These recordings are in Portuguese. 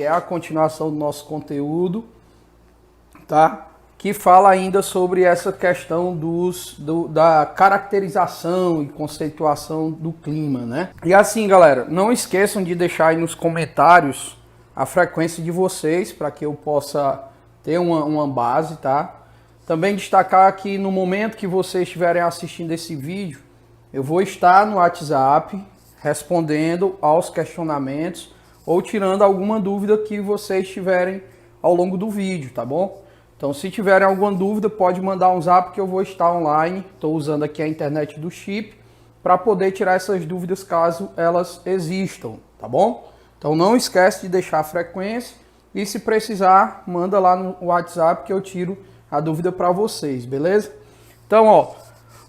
que é a continuação do nosso conteúdo, tá? Que fala ainda sobre essa questão da caracterização e conceituação do clima, né? E assim, galera, não esqueçam de deixar aí nos comentários a frequência de vocês, para que eu possa ter uma base, tá? Também destacar que no momento que vocês estiverem assistindo esse vídeo, eu vou estar no WhatsApp respondendo aos questionamentos ou tirando alguma dúvida que vocês tiverem ao longo do vídeo, tá bom? Então, se tiverem alguma dúvida, pode mandar um zap que eu vou estar online. Estou usando aqui a internet do chip para poder tirar essas dúvidas caso elas existam, tá bom? Então, não esquece de deixar a frequência e se precisar, manda lá no WhatsApp que eu tiro a dúvida para vocês, beleza? Então, ó,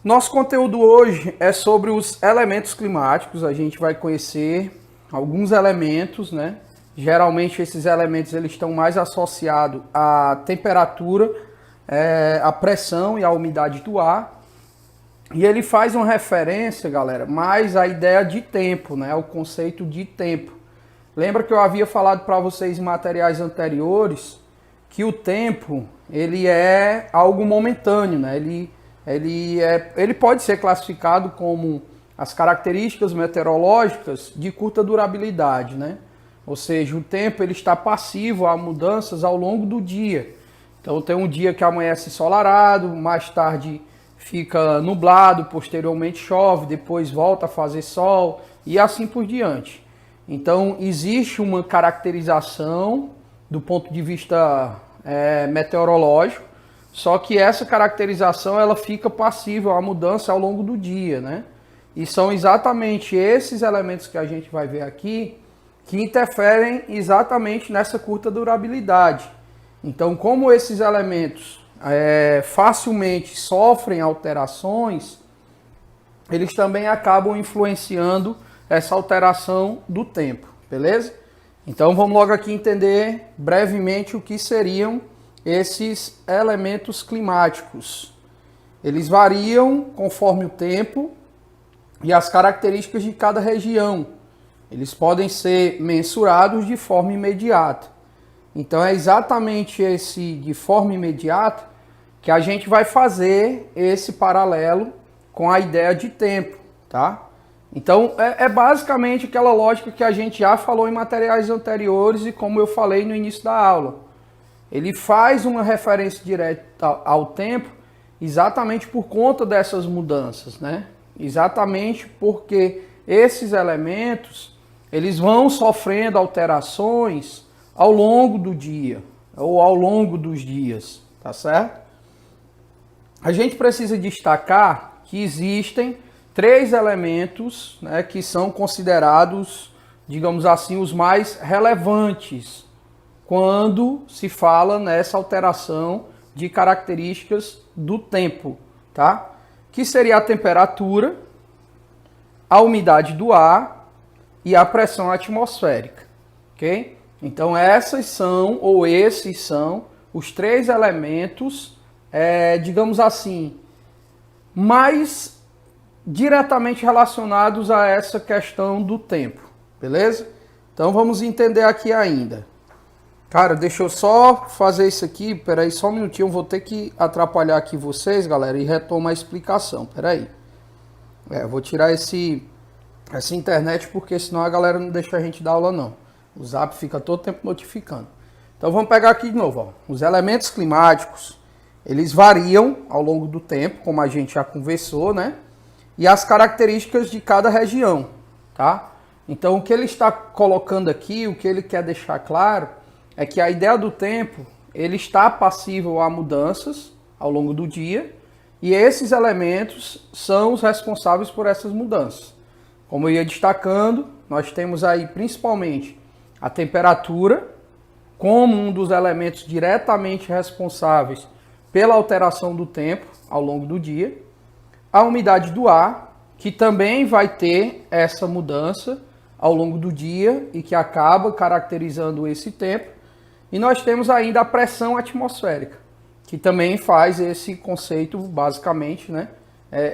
nosso conteúdo hoje é sobre os elementos climáticos. A gente vai conhecer alguns elementos, né? Geralmente esses elementos eles estão mais associados à temperatura, à pressão e à umidade do ar. E ele faz uma referência, galera, mais à ideia de tempo, né? O conceito de tempo. Lembra que eu havia falado para vocês em materiais anteriores que o tempo ele é algo momentâneo, né? Ele pode ser classificado como as características meteorológicas de curta durabilidade, né? Ou seja, o tempo ele está passivo a mudanças ao longo do dia. Então tem um dia que amanhece ensolarado, mais tarde fica nublado, posteriormente chove, depois volta a fazer sol e assim por diante. Então existe uma caracterização do ponto de vista meteorológico, só que essa caracterização ela fica passível à mudança ao longo do dia, né? E são exatamente esses elementos que a gente vai ver aqui que interferem exatamente nessa curta durabilidade. Então, como esses elementos facilmente sofrem alterações, eles também acabam influenciando essa alteração do tempo, beleza? Então, vamos logo aqui entender brevemente o que seriam esses elementos climáticos. Eles variam conforme o tempo e as características de cada região. Eles podem ser mensurados de forma imediata. Então é exatamente esse de forma imediata que a gente vai fazer esse paralelo com a ideia de tempo, tá? Então é basicamente aquela lógica que a gente já falou em materiais anteriores e como eu falei no início da aula. Ele faz uma referência direta ao tempo exatamente por conta dessas mudanças, né? Exatamente porque esses elementos eles vão sofrendo alterações ao longo do dia ou ao longo dos dias, tá certo? A gente precisa destacar que existem 3 elementos, né, que são considerados, digamos assim, os mais relevantes quando se fala nessa alteração de características do tempo, tá? Que seria a temperatura, a umidade do ar e a pressão atmosférica, ok? Então esses são os 3 elementos, digamos assim, mais diretamente relacionados a essa questão do tempo, beleza? Então vamos entender aqui ainda. Cara, deixa eu só fazer isso aqui, peraí só um minutinho, eu vou ter que atrapalhar aqui vocês, galera, e retomar a explicação, peraí. Eu vou tirar essa internet, porque senão a galera não deixa a gente dar aula não. O Zap fica todo tempo notificando. Então vamos pegar aqui de novo, ó. Os elementos climáticos, eles variam ao longo do tempo, como a gente já conversou, né? E as características de cada região, tá? Então o que ele está colocando aqui, o que ele quer deixar claro, é que a ideia do tempo, ele está passível a mudanças ao longo do dia, e esses elementos são os responsáveis por essas mudanças. Como eu ia destacando, nós temos aí principalmente a temperatura como um dos elementos diretamente responsáveis pela alteração do tempo ao longo do dia, a umidade do ar, que também vai ter essa mudança ao longo do dia e que acaba caracterizando esse tempo, e nós temos ainda a pressão atmosférica, que também faz esse conceito basicamente, né,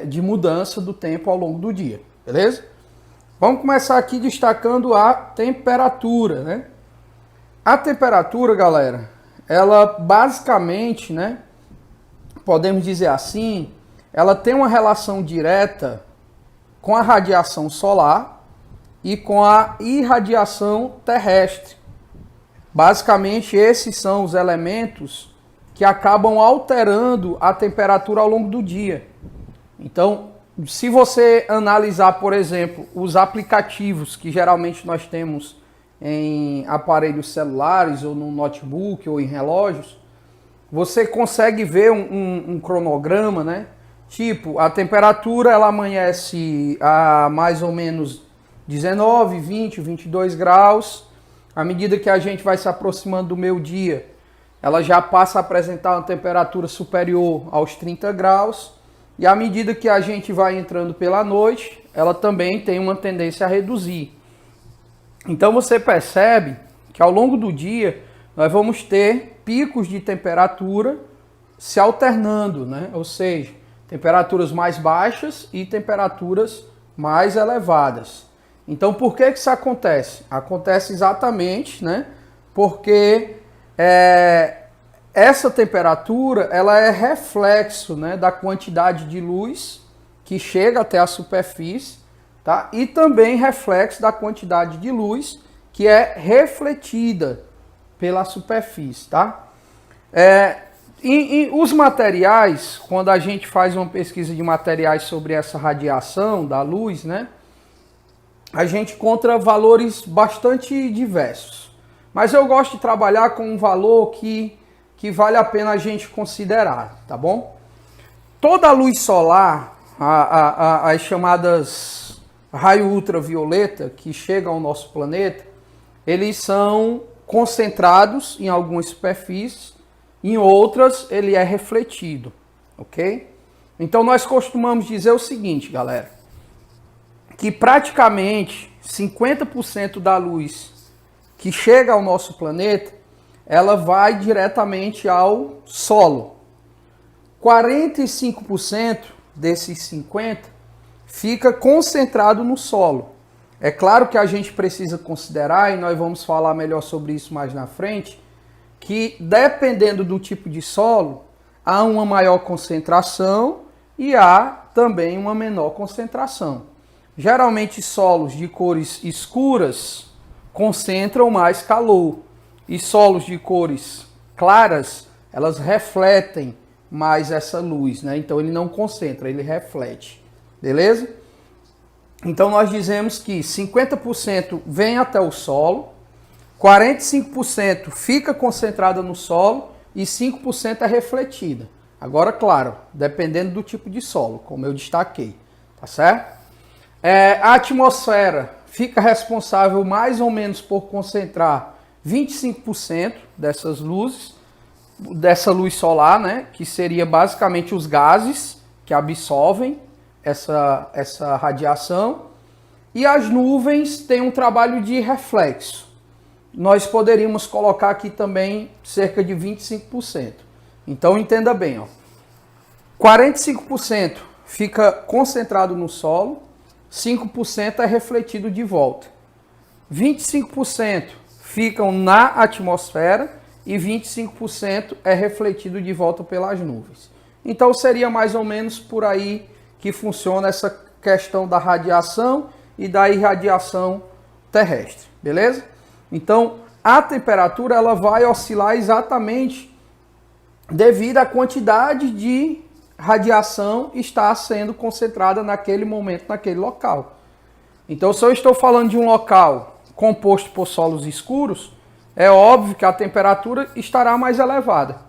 de mudança do tempo ao longo do dia, beleza? Vamos começar aqui destacando a temperatura, né? A temperatura, galera, ela basicamente, né, podemos dizer assim, ela tem uma relação direta com a radiação solar e com a irradiação terrestre. Basicamente, esses são os elementos que acabam alterando a temperatura ao longo do dia. Então, se você analisar, por exemplo, os aplicativos que geralmente nós temos em aparelhos celulares ou no notebook ou em relógios, você consegue ver um cronograma, né? Tipo, a temperatura ela amanhece a mais ou menos 19, 20, 22 graus. À medida que a gente vai se aproximando do meio-dia, ela já passa a apresentar uma temperatura superior aos 30 graus. E à medida que a gente vai entrando pela noite, ela também tem uma tendência a reduzir. Então você percebe que ao longo do dia nós vamos ter picos de temperatura se alternando, né? Ou seja, temperaturas mais baixas e temperaturas mais elevadas. Então por que isso acontece? Acontece exatamente, né? Porque essa temperatura ela é reflexo, né, da quantidade de luz que chega até a superfície, tá? E também reflexo da quantidade de luz que é refletida pela superfície, tá? Os materiais, quando a gente faz uma pesquisa de materiais sobre essa radiação da luz, né, a gente encontra valores bastante diversos. Mas eu gosto de trabalhar com um valor que vale a pena a gente considerar, tá bom? Toda a luz solar, as chamadas raio ultravioleta que chegam ao nosso planeta, eles são concentrados em algumas superfícies, em outras ele é refletido, ok? Então nós costumamos dizer o seguinte, galera, que praticamente 50% da luz que chega ao nosso planeta, ela vai diretamente ao solo. 45% desses 50% fica concentrado no solo. É claro que a gente precisa considerar, e nós vamos falar melhor sobre isso mais na frente, que dependendo do tipo de solo, há uma maior concentração e há também uma menor concentração. Geralmente solos de cores escuras concentram mais calor e solos de cores claras, elas refletem mais essa luz, né? Então ele não concentra, ele reflete. Beleza? Então nós dizemos que 50% vem até o solo, 45% fica concentrada no solo e 5% é refletida. Agora, claro, dependendo do tipo de solo, como eu destaquei, tá certo? A atmosfera fica responsável mais ou menos por concentrar 25% dessas luzes, dessa luz solar, né? Que seria basicamente os gases que absorvem essa radiação. E as nuvens têm um trabalho de reflexo. Nós poderíamos colocar aqui também cerca de 25%. Então entenda bem, ó. 45% fica concentrado no solo, 5% é refletido de volta. 25% ficam na atmosfera e 25% é refletido de volta pelas nuvens. Então seria mais ou menos por aí que funciona essa questão da radiação e da irradiação terrestre, beleza? Então a temperatura ela vai oscilar exatamente devido à quantidade de radiação está sendo concentrada naquele momento, naquele local. Então, se eu estou falando de um local composto por solos escuros, é óbvio que a temperatura estará mais elevada.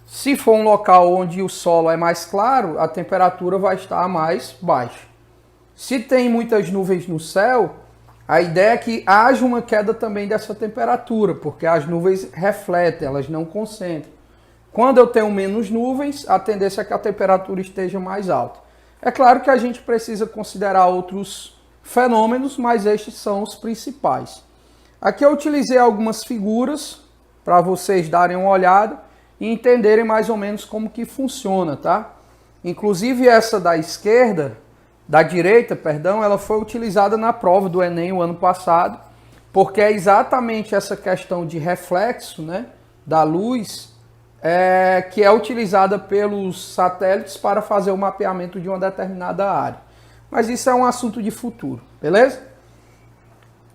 Se for um local onde o solo é mais claro, a temperatura vai estar mais baixa. Se tem muitas nuvens no céu, a ideia é que haja uma queda também dessa temperatura, porque as nuvens refletem, elas não concentram. Quando eu tenho menos nuvens, a tendência é que a temperatura esteja mais alta. É claro que a gente precisa considerar outros fenômenos, mas estes são os principais. Aqui eu utilizei algumas figuras para vocês darem uma olhada e entenderem mais ou menos como que funciona, tá? Inclusive essa da direita, ela foi utilizada na prova do Enem o ano passado porque é exatamente essa questão de reflexo, né, da luz que é utilizada pelos satélites para fazer o mapeamento de uma determinada área. Mas isso é um assunto de futuro, beleza?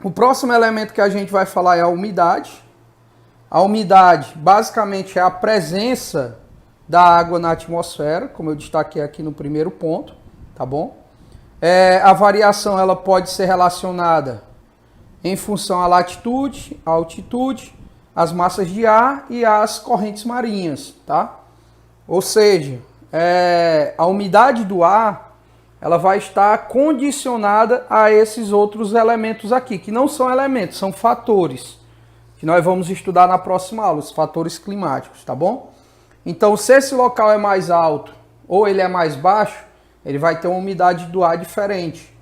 O próximo elemento que a gente vai falar é a umidade. A umidade basicamente é a presença da água na atmosfera, como eu destaquei aqui no primeiro ponto, tá bom? A variação ela pode ser relacionada em função à latitude, à altitude, às massas de ar e às correntes marinhas, tá? Ou seja, a umidade do ar ela vai estar condicionada a esses outros elementos aqui, que não são elementos, são fatores, que nós vamos estudar na próxima aula, os fatores climáticos, tá bom? Então, se esse local é mais alto ou ele é mais baixo, ele vai ter uma umidade do ar diferente.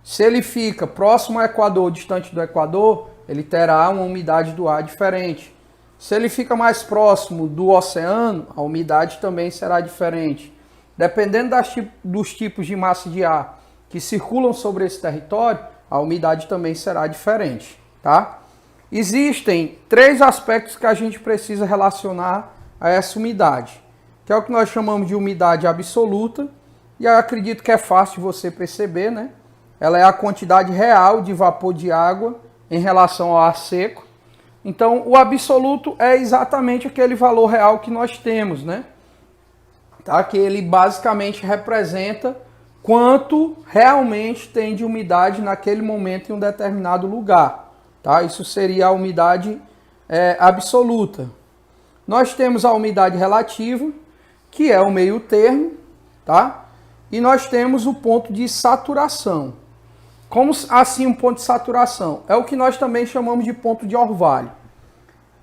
Se ele fica próximo ao Equador, distante do Equador, ele terá uma umidade do ar diferente. Se ele fica mais próximo do oceano, a umidade também será diferente. Dependendo dos tipos de massa de ar que circulam sobre esse território, a umidade também será diferente, tá? Existem 3 aspectos que a gente precisa relacionar a essa umidade, que é o que nós chamamos de umidade absoluta, e eu acredito que é fácil de você perceber, né? Ela é a quantidade real de vapor de água em relação ao ar seco. Então, o absoluto é exatamente aquele valor real que nós temos, né? Tá? Que ele basicamente representa quanto realmente tem de umidade naquele momento em um determinado lugar. Tá? Isso seria a umidade absoluta. Nós temos a umidade relativa, que é o meio termo, tá? E nós temos o ponto de saturação. Como assim um ponto de saturação? É o que nós também chamamos de ponto de orvalho.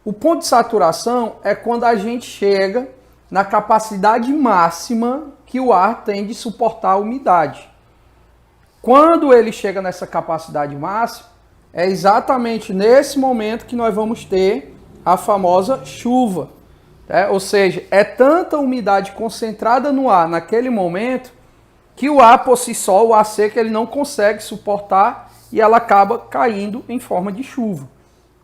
O ponto de saturação é quando a gente chega na capacidade máxima que o ar tem de suportar a umidade. Quando ele chega nessa capacidade máxima, é exatamente nesse momento que nós vamos ter a famosa chuva. Ou seja, é tanta umidade concentrada no ar naquele momento que o ar por si só, o ar seco, ele não consegue suportar e ela acaba caindo em forma de chuva.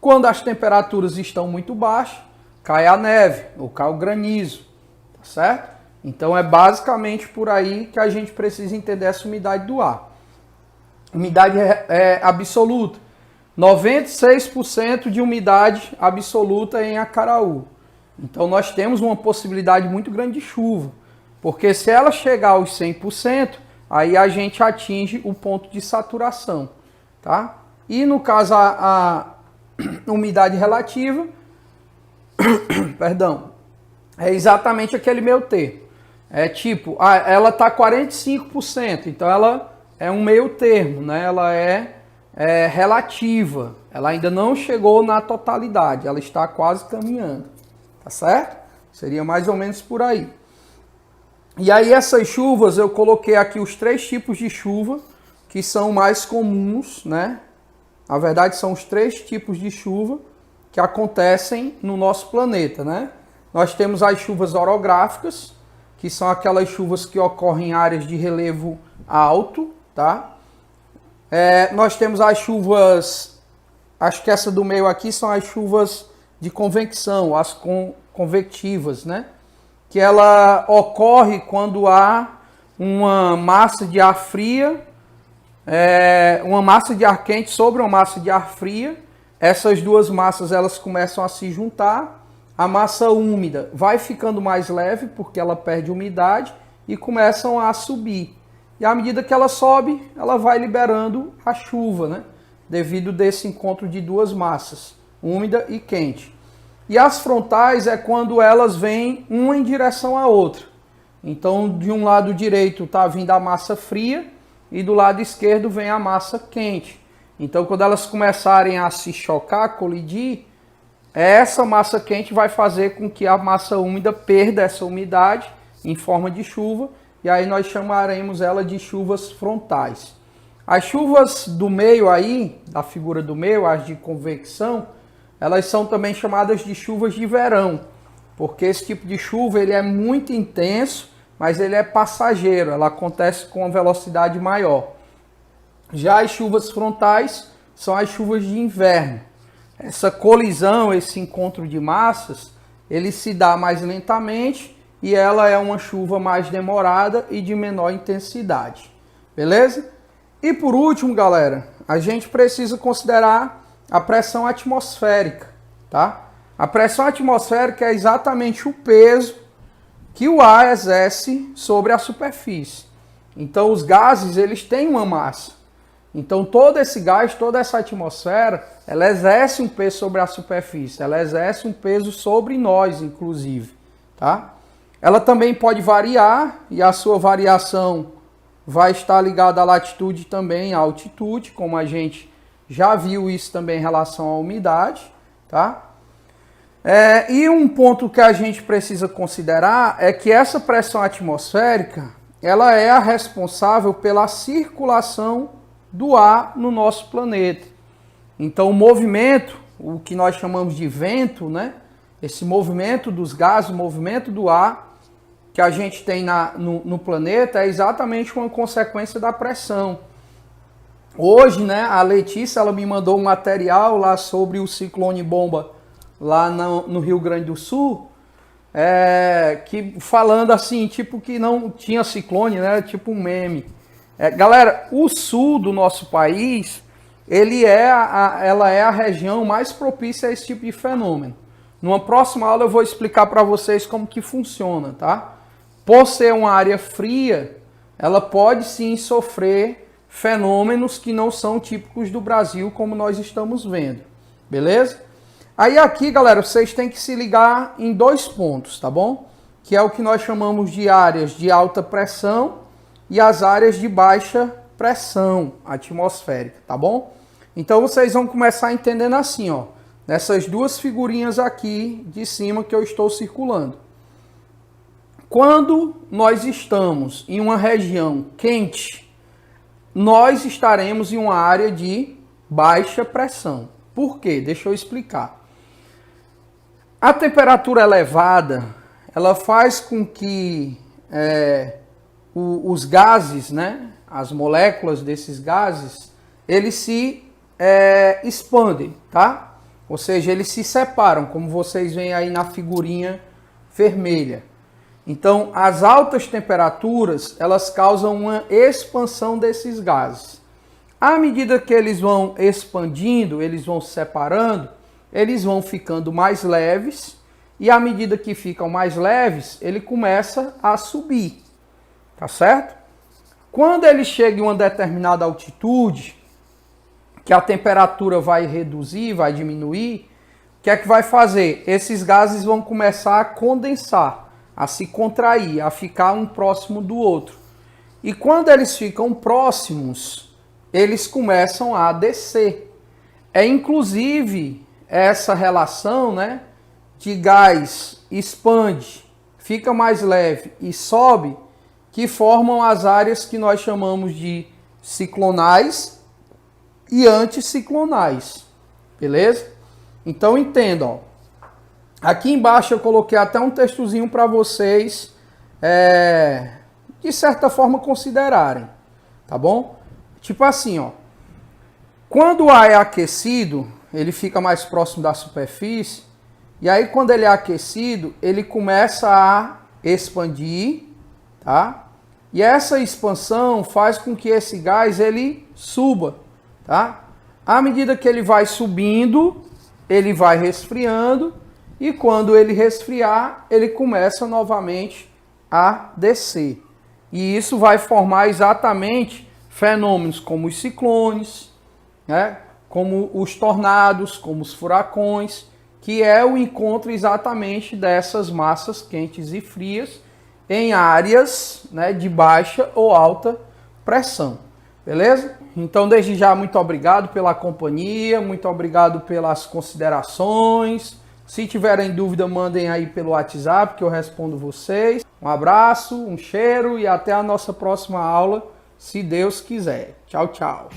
Quando as temperaturas estão muito baixas, cai a neve ou cai o granizo, tá certo? Então é basicamente por aí que a gente precisa entender essa umidade do ar. Umidade absoluta. 96% de umidade absoluta em Acaraú. Então nós temos uma possibilidade muito grande de chuva. Porque se ela chegar aos 100%, aí a gente atinge o ponto de saturação, tá? E no caso a umidade relativa, perdão, é exatamente aquele meio termo. É tipo, ela está 45%, então ela é um meio termo, né? Ela é relativa, ela ainda não chegou na totalidade, ela está quase caminhando, tá certo? Seria mais ou menos por aí. E aí essas chuvas, eu coloquei aqui os 3 tipos de chuva que são mais comuns, né? Na verdade são os 3 tipos de chuva que acontecem no nosso planeta, né? Nós temos as chuvas orográficas, que são aquelas chuvas que ocorrem em áreas de relevo alto, tá? Nós temos as chuvas, acho que essa do meio aqui são as chuvas de convecção, as convectivas, né? Que ela ocorre quando há uma massa de ar fria, uma massa de ar quente sobre uma massa de ar fria. Essas duas massas elas começam a se juntar. A massa úmida vai ficando mais leve porque ela perde umidade e começam a subir. E à medida que ela sobe, ela vai liberando a chuva, né? Devido desse encontro de duas massas, úmida e quente. E as frontais é quando elas vêm uma em direção à outra. Então, de um lado direito está vindo a massa fria e do lado esquerdo vem a massa quente. Então, quando elas começarem a se chocar, colidir, essa massa quente vai fazer com que a massa úmida perda essa umidade em forma de chuva, e aí nós chamaremos ela de chuvas frontais. As chuvas do meio aí, da figura do meio, as de convecção, elas são também chamadas de chuvas de verão, porque esse tipo de chuva ele é muito intenso, mas ele é passageiro, ela acontece com uma velocidade maior. Já as chuvas frontais são as chuvas de inverno. Essa colisão, esse encontro de massas, ele se dá mais lentamente e ela é uma chuva mais demorada e de menor intensidade. Beleza? E por último, galera, a gente precisa considerar a pressão atmosférica, tá? A pressão atmosférica é exatamente o peso que o ar exerce sobre a superfície. Então os gases, eles têm uma massa. Então todo esse gás, toda essa atmosfera, ela exerce um peso sobre a superfície, ela exerce um peso sobre nós, inclusive, tá? Ela também pode variar e a sua variação vai estar ligada à latitude também, à altitude, como a gente já viu isso também em relação à umidade, tá? E um ponto que a gente precisa considerar é que essa pressão atmosférica, ela é a responsável pela circulação do ar no nosso planeta. Então o movimento, o que nós chamamos de vento, né? Esse movimento dos gases, o movimento do ar que a gente tem no planeta é exatamente uma consequência da pressão. Hoje, né, a Letícia, ela me mandou um material lá sobre o ciclone bomba lá no Rio Grande do Sul, que falando assim, tipo que não tinha ciclone, né, tipo um meme. Galera, o sul do nosso país, ela é a região mais propícia a esse tipo de fenômeno. Numa próxima aula eu vou explicar para vocês como que funciona, tá? Por ser uma área fria, ela pode sim sofrer fenômenos que não são típicos do Brasil, como nós estamos vendo, beleza? Aí aqui, galera, vocês têm que se ligar em 2 pontos, tá bom? Que é o que nós chamamos de áreas de alta pressão e as áreas de baixa pressão atmosférica, tá bom? Então vocês vão começar entendendo assim, ó, nessas 2 figurinhas aqui de cima que eu estou circulando. Quando nós estamos em uma região quente, nós estaremos em uma área de baixa pressão. Por quê? Deixa eu explicar. A temperatura elevada, ela faz com que os gases, né, as moléculas desses gases, eles se expandem, tá? Ou seja, eles se separam, como vocês veem aí na figurinha vermelha. Então, as altas temperaturas, elas causam uma expansão desses gases. À medida que eles vão expandindo, eles vão se separando, eles vão ficando mais leves, e à medida que ficam mais leves, ele começa a subir, tá certo? Quando ele chega em uma determinada altitude, que a temperatura vai reduzir, vai diminuir, o que é que vai fazer? Esses gases vão começar a condensar, a se contrair, a ficar um próximo do outro. E quando eles ficam próximos, eles começam a descer. Inclusive essa relação, né, de gás expande, fica mais leve e sobe, que formam as áreas que nós chamamos de ciclonais e anticiclonais, beleza? Então entendam, aqui embaixo eu coloquei até um textozinho para vocês, de certa forma, considerarem, tá bom? Tipo assim, ó, quando o ar é aquecido, ele fica mais próximo da superfície, e aí quando ele é aquecido, ele começa a expandir, tá? E essa expansão faz com que esse gás ele suba, tá? À medida que ele vai subindo, ele vai resfriando, e quando ele resfriar, ele começa novamente a descer. E isso vai formar exatamente fenômenos como os ciclones, né? Como os tornados, como os furacões, que é o encontro exatamente dessas massas quentes e frias em áreas, né, de baixa ou alta pressão. Beleza? Então, desde já, muito obrigado pela companhia, muito obrigado pelas considerações. Se tiverem dúvida, mandem aí pelo WhatsApp que eu respondo vocês. Um abraço, um cheiro e até a nossa próxima aula, se Deus quiser. Tchau, tchau.